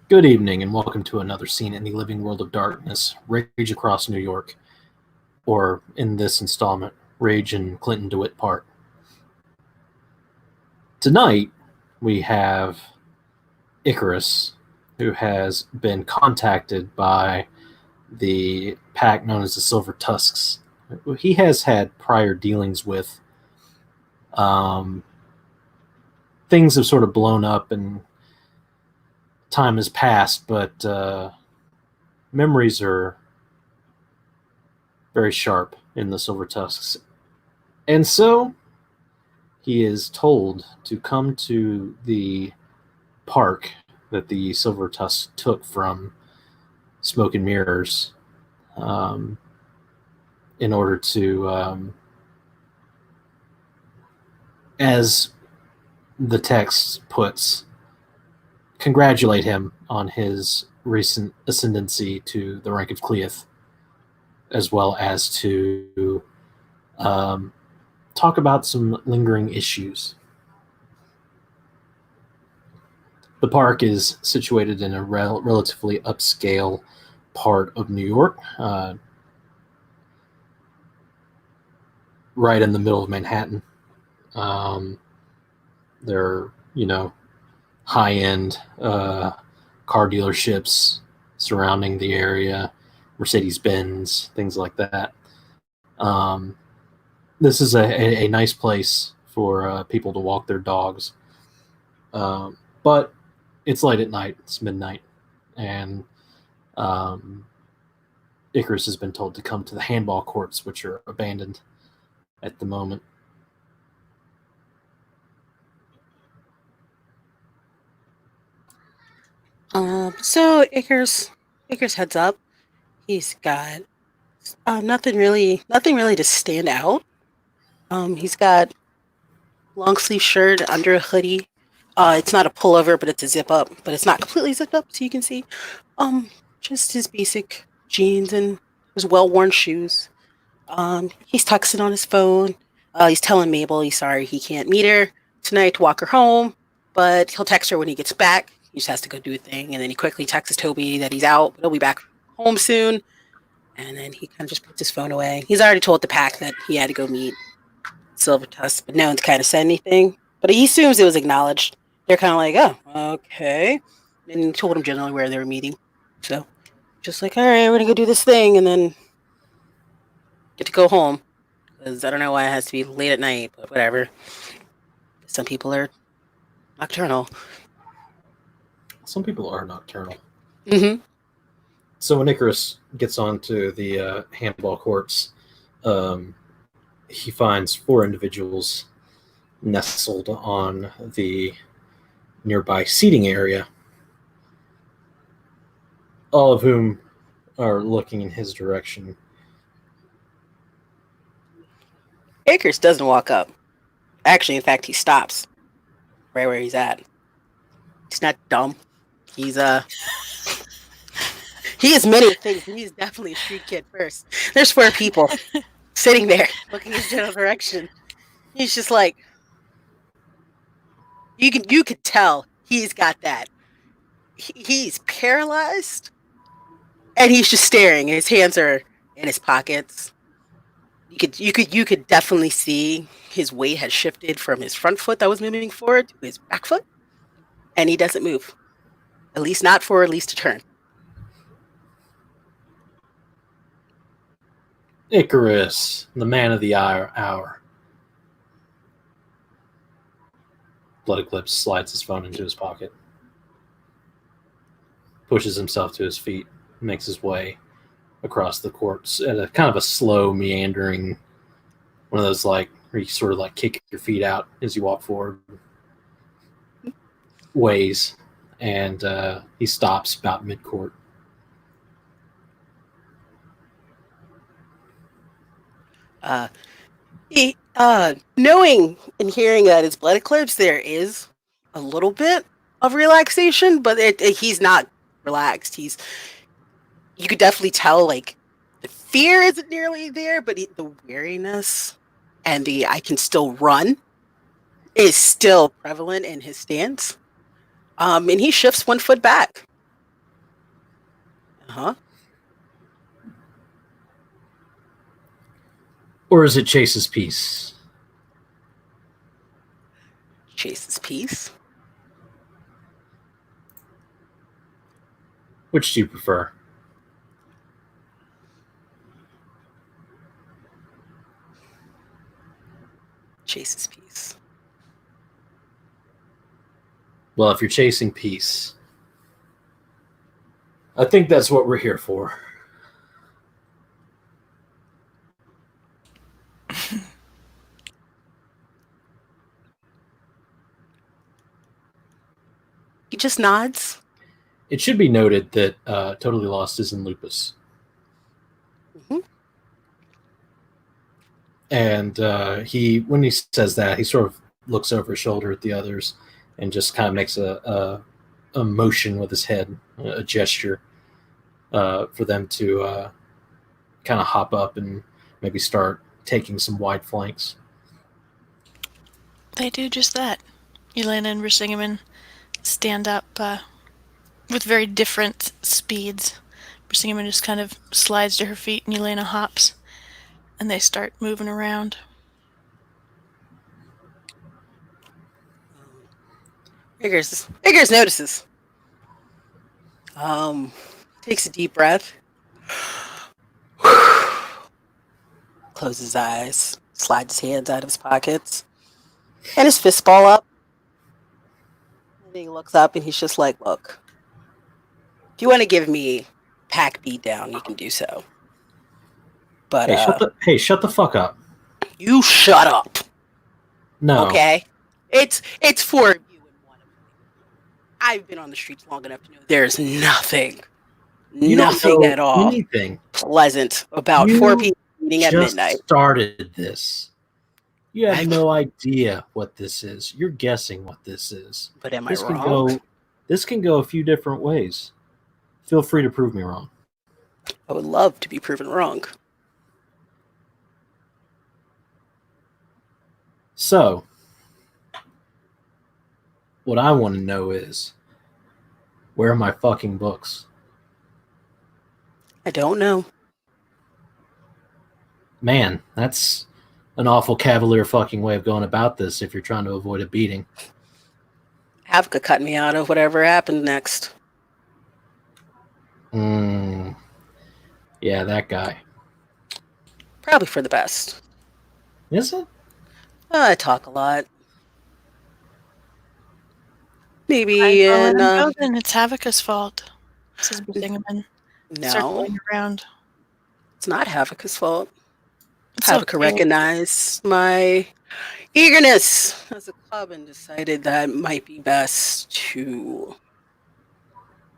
Good evening, and welcome to another scene in the living world of darkness, Rage Across New York, or in this installment, Rage in Clinton DeWitt Park. Tonight, we have Icarus, who has been contacted by the pack known as the Silver Tusks. He has had prior dealings with. Things have sort of blown up and time has passed, but memories are very sharp in the Silver Tusks. And so he is told to come to the park that the Silver Tusks took from Smoke and Mirrors in order to, as the text puts, congratulate him on his recent ascendancy to the rank of Cleith, as well as to talk about some lingering issues. The park is situated in a relatively upscale part of New York, right in the middle of Manhattan. There are, high-end car dealerships surrounding the area, Mercedes-Benz, things like that. This is a nice place for people to walk their dogs. But it's late at night. It's midnight. And Icarus has been told to come to the handball courts, which are abandoned at the moment. So Icarus heads up. He's got nothing really to stand out. He's got long sleeve shirt under a hoodie. It's not a pullover, but it's a zip up, but it's not completely zipped up, so you can see. Just his basic jeans and his well worn shoes. He's texting on his phone. He's telling Mabel he's sorry he can't meet her tonight to walk her home, but he'll text her when he gets back. He just has to go do a thing, and then he quickly texts Toby that he's out, but he'll be back home soon. And then he kind of just puts his phone away. He's already told the pack that he had to go meet Silver Tusk, but no one's kind of said anything. But he assumes it was acknowledged. They're kind of like, oh, okay. And he told him generally where they were meeting. So just like, all right, we're going to go do this thing and then get to go home. Because I don't know why it has to be late at night, but whatever. Some people are nocturnal. Some people are nocturnal. Mm-hmm. So when Icarus gets onto the handball courts, he finds 4 individuals nestled on the nearby seating area, all of whom are looking in his direction. Icarus doesn't walk up. Actually, in fact, he stops right where he's at. He's not dumb. He's he is many things. He's definitely a street kid first. There's 4 people sitting there looking in general direction. He's just like, you could tell he's got that. He's paralyzed, and he's just staring. His hands are in his pockets. You could definitely see his weight has shifted from his front foot that was moving forward to his back foot, and he doesn't move. At least not for at least a turn. Icarus, the man of the hour. Blood Eclipse slides his phone into his pocket, pushes himself to his feet, makes his way across the courts at a kind of a slow, meandering, one of those like where you sort of like kick your feet out as you walk forward ways, and he stops about mid-court. Knowing and hearing that it's Blood Eclipse, there is a little bit of relaxation, but he's not relaxed. You could definitely tell, like, the fear isn't nearly there, but the weariness and the I can still run is still prevalent in his stance. And he shifts 1 foot back. Uh-huh. Or is it Chase's piece? Chase's piece. Which do you prefer? Chase's piece. Well, if you're chasing peace, I think that's what we're here for. He just nods. It should be noted that Totally Lost is in lupus. Mm-hmm. And when he says that, he sort of looks over his shoulder at the others and just kind of makes a motion with his head, a gesture for them to kind of hop up and maybe start taking some wide flanks. They do just that. Elena and Brisingamen stand up with very different speeds. Brisingamen just kind of slides to her feet and Elena hops. And they start moving around. Iggers notices. Takes a deep breath. Closes his eyes, slides his hands out of his pockets, and his fist ball up. And he looks up and he's just like, look, if you want to give me pack beat down, you can do so. But shut the fuck up. You shut up. No. Okay. It's for you and one of me. I've been on the streets long enough to know there's nothing at all pleasant about 4 people meeting at midnight. Started this. You have no idea what this is. You're guessing what this is. But am I wrong? This can go a few different ways. Feel free to prove me wrong. I would love to be proven wrong. So, what I want to know is, where are my fucking books? I don't know. Man, that's an awful cavalier fucking way of going about this if you're trying to avoid a beating. Havka cut me out of whatever happened next. Yeah, that guy. Probably for the best. Is it? I talk a lot. Maybe then it's Havika's fault, says Brisingamen. No. Circling around. It's not Havika's fault. It's Havika recognized my eagerness as a club and decided that it might be best to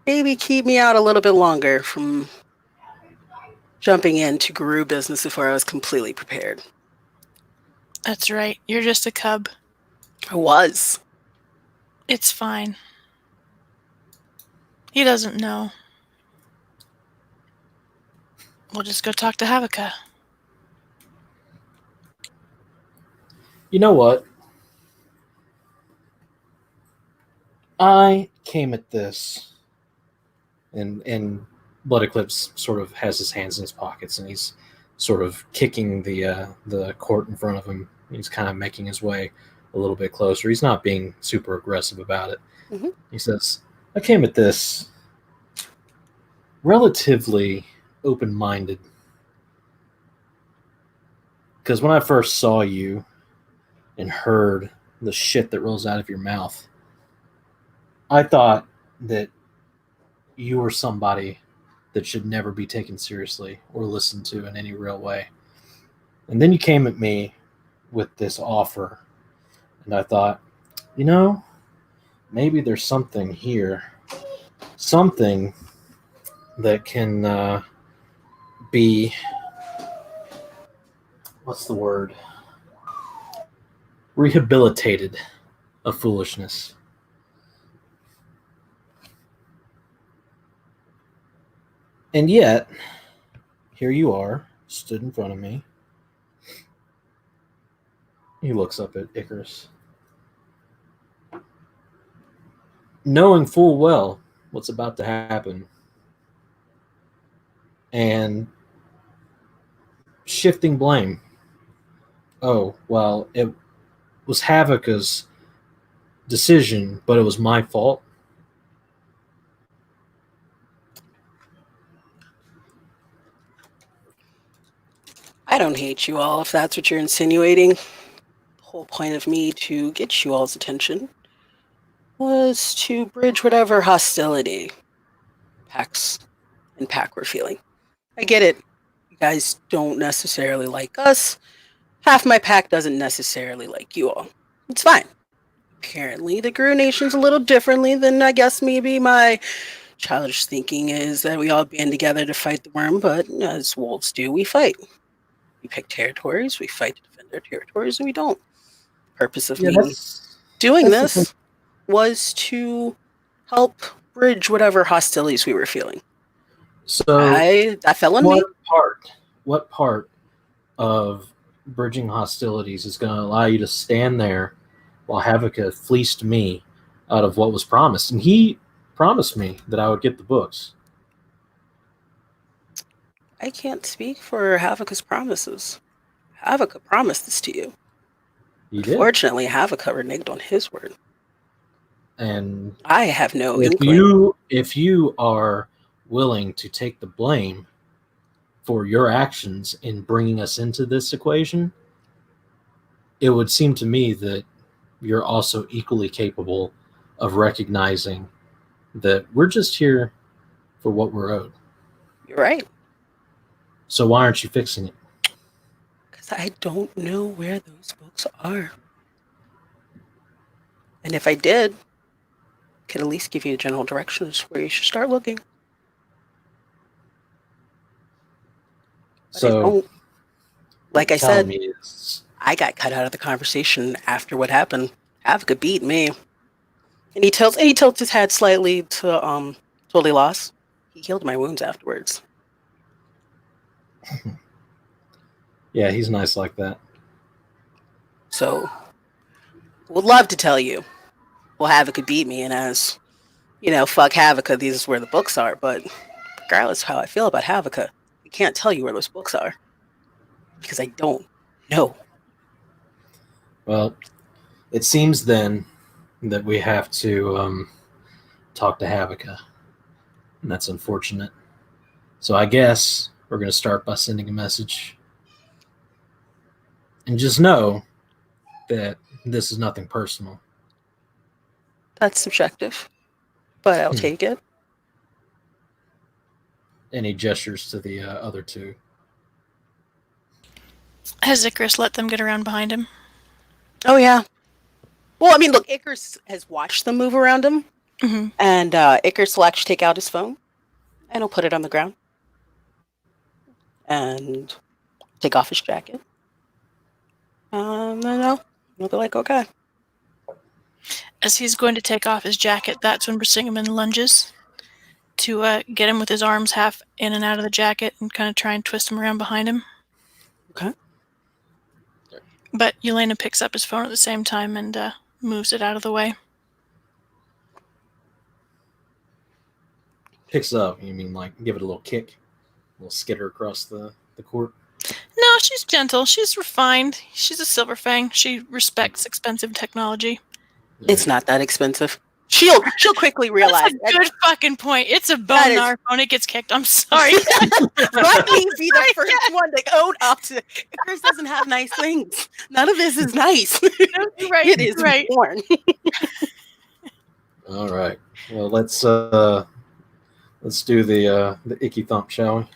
maybe keep me out a little bit longer from jumping into Guru business before I was completely prepared. That's right. You're just a cub. I was. It's fine. He doesn't know. We'll just go talk to Havika. You know what? I came at this, and Blood Eclipse sort of has his hands in his pockets, and he's sort of kicking the court in front of him. He's kind of making his way a little bit closer. He's not being super aggressive about it. Mm-hmm. He says, I came at this relatively open-minded. Because when I first saw you and heard the shit that rolls out of your mouth, I thought that you were somebody that should never be taken seriously or listened to in any real way. And then you came at me with this offer, and I thought, maybe there's something here. Something that can be, what's the word? Rehabilitated of foolishness. And yet, here you are, stood in front of me. He looks up at Icarus. Knowing full well what's about to happen. and shifting blame. Oh, well, it was Havika's decision, but it was my fault. I don't hate you all, if that's what you're insinuating. The whole point of me to get you all's attention was to bridge whatever hostility Pax and Pack were feeling. I get it. You guys don't necessarily like us. Half my pack doesn't necessarily like you all. It's fine. Apparently, the Guru Nation's a little differently than I guess maybe my childish thinking is that we all band together to fight the worm, but as wolves do, we fight. We pick territories, we fight to defend our territories, and we don't. The purpose of me doing that's this was to help bridge whatever hostilities we were feeling. So I fell on me. What part of bridging hostilities is going to allow you to stand there while Havika fleeced me out of what was promised? And he promised me that I would get the books. I can't speak for Havika's promises. Havika promised this to you. He did. Unfortunately, Havika reneged on his word. And I have no if inkling. if you are willing to take the blame for your actions in bringing us into this equation, it would seem to me that you're also equally capable of recognizing that we're just here for what we're owed. You're right. So why aren't you fixing it? Because I don't know where those books are. And if I did, I could at least give you a general direction as to where you should start looking. But I So, don't. Like I telling said, me is I got cut out of the conversation after what happened. Havika beat me. And he tilts his head slightly to totally lost. He healed my wounds afterwards. yeah, he's nice like that. So would love to tell you, well, Havika beat me, and as fuck Havika, these is where the books are. But regardless of how I feel about Havika, I can't tell you where those books are because I don't know. Well, it seems then that we have to talk to Havika, and that's unfortunate. So I guess we're going to start by sending a message. And just know that this is nothing personal. That's subjective, but I'll take it. Any gestures to the other two? Has Icarus let them get around behind him? Oh, yeah. Well, I mean, look, Icarus has watched them move around him, and Icarus will actually take out his phone, and he'll put it on the ground, and take off his jacket. They'll be like, okay. As he's going to take off his jacket, that's when Brisingamen lunges to get him with his arms half in and out of the jacket and kind of try and twist him around behind him. Okay. But Yelena picks up his phone at the same time and moves it out of the way. Picks up, you mean like give it a little kick? A little skitter across the court? No, she's gentle. She's refined. She's a Silverfang. She respects expensive technology. It's not that expensive. She'll quickly realize. That's a good fucking point. It's a bone in our phone. It gets kicked. I'm sorry. Let me be the first one to own up to. Icarus doesn't have nice things. None of this is nice. You're right. It is right. born. All right. Well, let's do the icky thump, shall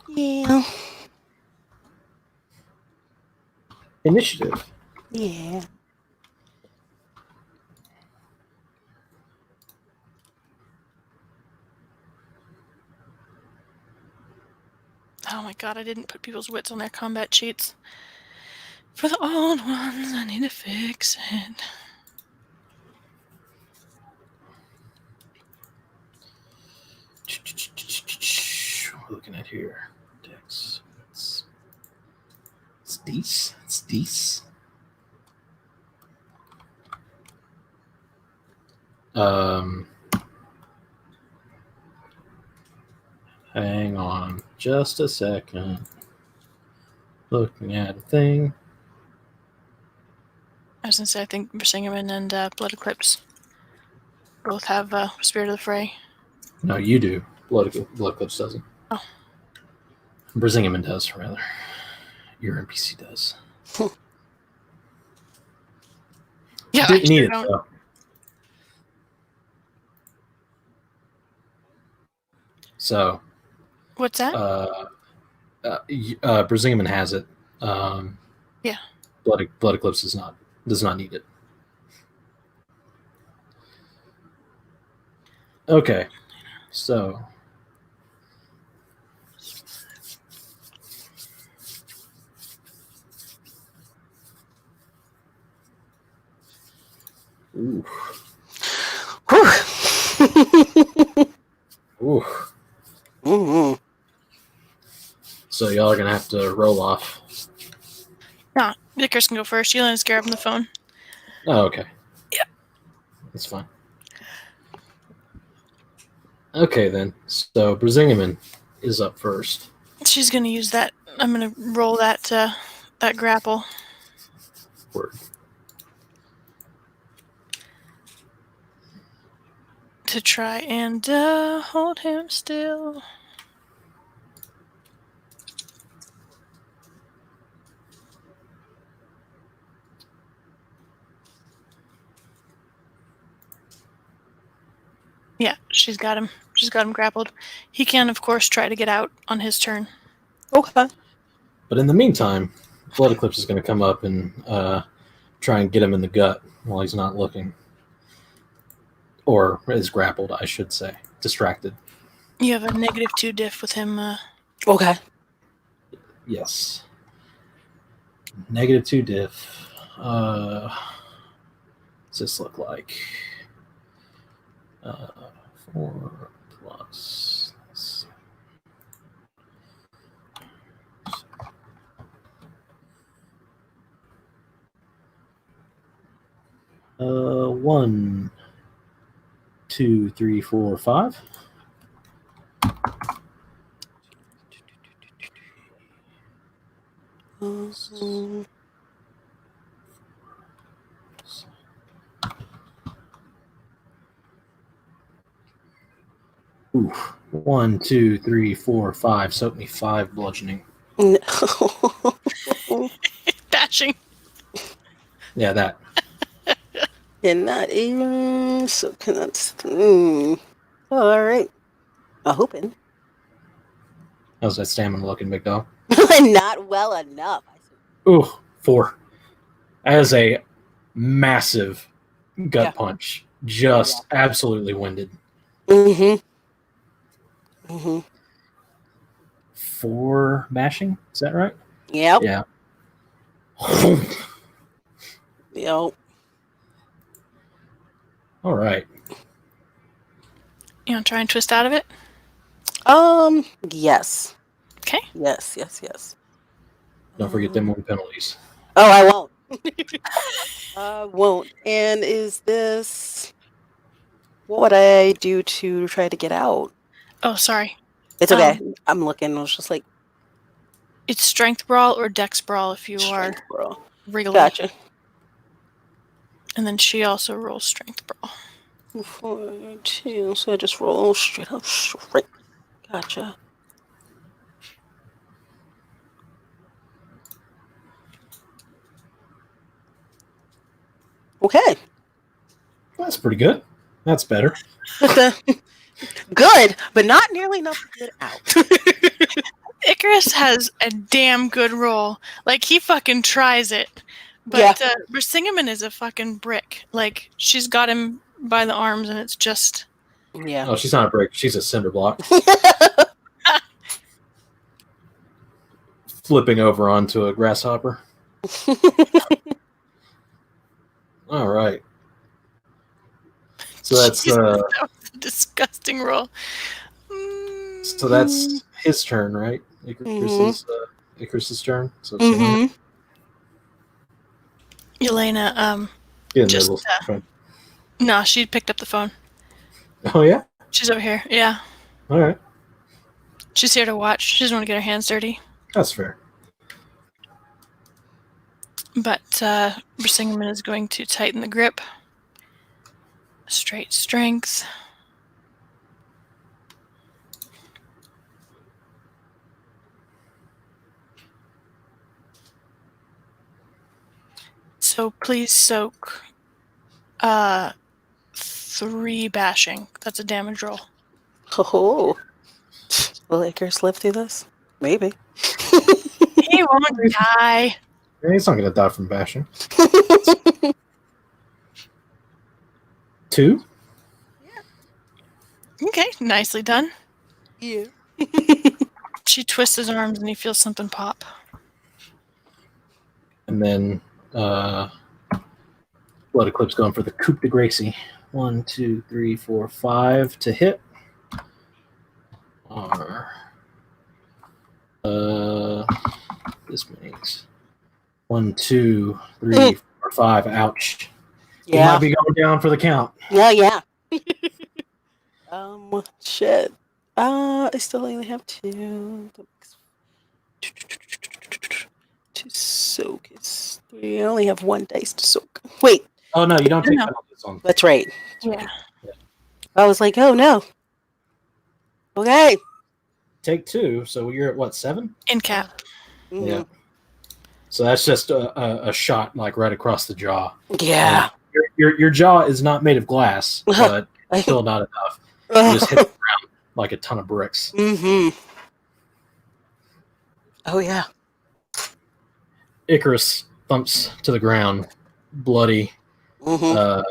we? Yeah. Initiative. Yeah. Oh my god, I didn't put people's wits on their combat sheets. For the old ones, I need to fix it. What are we looking at here? Dex. It's Dees. It's Dees. Hang on just a second. Looking at a thing. I was gonna say, I think Brisingamen and Blood Eclipse both have Spirit of the Fray. No, you do. Blood Eclipse doesn't. Oh. Brisingamen does, rather. Your NPC does. Yeah, Didn't I need sure it, don't. though. So, What's that? Brisingamen has it. Yeah. Blood Eclipse does not need it. Okay, so ooh, ooh. Mm-hmm. So y'all are gonna have to roll off. Nah, Icarus can go first. Yelena's grabbing the phone. Oh, okay. Yeah. That's fine. Okay, then. So Brisingamen is up first. She's gonna use that. I'm gonna roll that that grapple. Word. To try and hold him still. Yeah, she's got him. She's got him grappled. He can, of course, try to get out on his turn. Okay. But in the meantime, Blood Eclipse is going to come up and try and get him in the gut while he's not looking. Or is grappled, I should say. Distracted. You have a -2 diff with him. Okay. Yes. -2 diff. What's this look like? 4 plus. Uh, 1, 2, 3, 4, 5. Mm-hmm. Ooh, 1, 2, 3, 4, 5. Soak me 5 bludgeoning. Bashing. Yeah, that. And not even so. That's oh, all right. I'm hoping. How's that stamina looking, big dog? Not well enough. Ooh, 4. That is a massive gut punch. Just absolutely winded. Mm-hmm. Mm-hmm. 4 mashing? Is that right? Yep. Yeah. Yep. All right. You want to try and twist out of it? Yes. Okay. Yes. Don't forget them wound penalties. Oh, I won't. I won't. And is this... What would I do to try to get out? Oh, sorry. It's okay. I'm looking. I was just like... It's Strength Brawl or Dex Brawl if you are Brawl. wriggling. Gotcha. And then she also rolls Strength Brawl. 4, 2, so I just roll straight up. Straight. Gotcha. Okay. That's pretty good. That's better. Good, but not nearly enough to get out. Icarus has a damn good roll. Like, he fucking tries it. But Brisingamen is a fucking brick. Like, she's got him by the arms, and it's just... Yeah. Oh, she's not a brick. She's a cinder block. Flipping over onto a grasshopper. All right. So that's that was a disgusting roll. So that's his turn, right? Icarus's turn. So it's Yelena, just, no, she picked up the phone. Oh yeah? She's over here. Yeah. All right. She's here to watch. She doesn't want to get her hands dirty. That's fair. But Brisingamen is going to tighten the grip. Straight strength. So please soak 3 bashing. That's a damage roll. Oh. Will Icarus live through this? Maybe. He won't die. He's not going to die from bashing. 2? Okay, nicely done. Yeah. She twists his arms and he feels something pop. And then Blood Eclipse going for the coup de Gracie. 1, 2, 3, 4, 5 to hit. Or this makes 1, 2, 3, 4, 5. Ouch. He might be going down for the count. Yeah. Shit. I still only have 2. To soak is 3. I only have 1 dice to soak. Wait. Oh no, you don't take No. penalties on. That's right. Yeah. I was like, oh no. Okay. Take 2, so you're at what, 7? In cap. Mhm. Yeah. So that's just a shot like right across the jaw. Yeah. Your jaw is not made of glass, but still not enough. You just hit the ground like a ton of bricks. Mm-hmm. Oh yeah. Icarus thumps to the ground, bloody, Mm-hmm.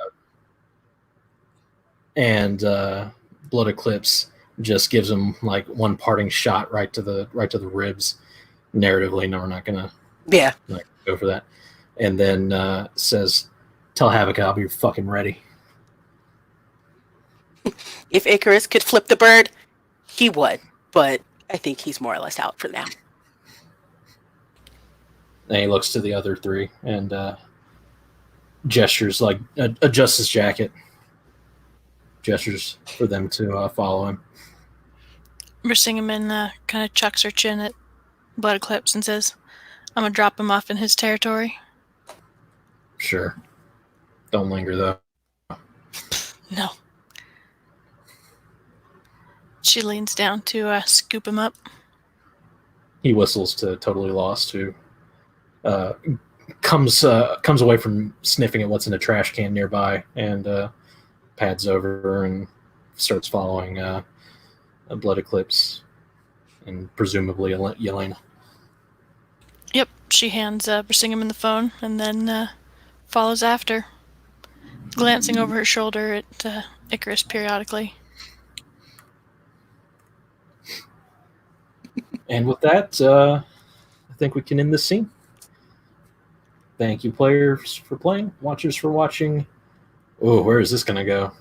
and Blood Eclipse just gives him like one parting shot right to the ribs. Narratively, no, we're not gonna Yeah. go for that. And then says, "Tell Havoc I'll be fucking ready." If Icarus could flip the bird, he would. But I think he's more or less out for now. And he looks to the other 3 and gestures like adjusts his jacket. Gestures for them to follow him. Brisingamen kind of chucks her chin at Blood Eclipse and says, I'm going to drop him off in his territory. Sure. Don't linger, though. No. She leans down to scoop him up. He whistles to Totally Lost, who comes away from sniffing at what's in a trash can nearby and pads over and starts following a Blood Eclipse and presumably Yelena. Yep, she hands Brisingamen the phone and then follows after, glancing over her shoulder at Icarus periodically. And with that, I think we can end this scene. Thank you, players, for playing, watchers for watching. Oh, where is this going to go?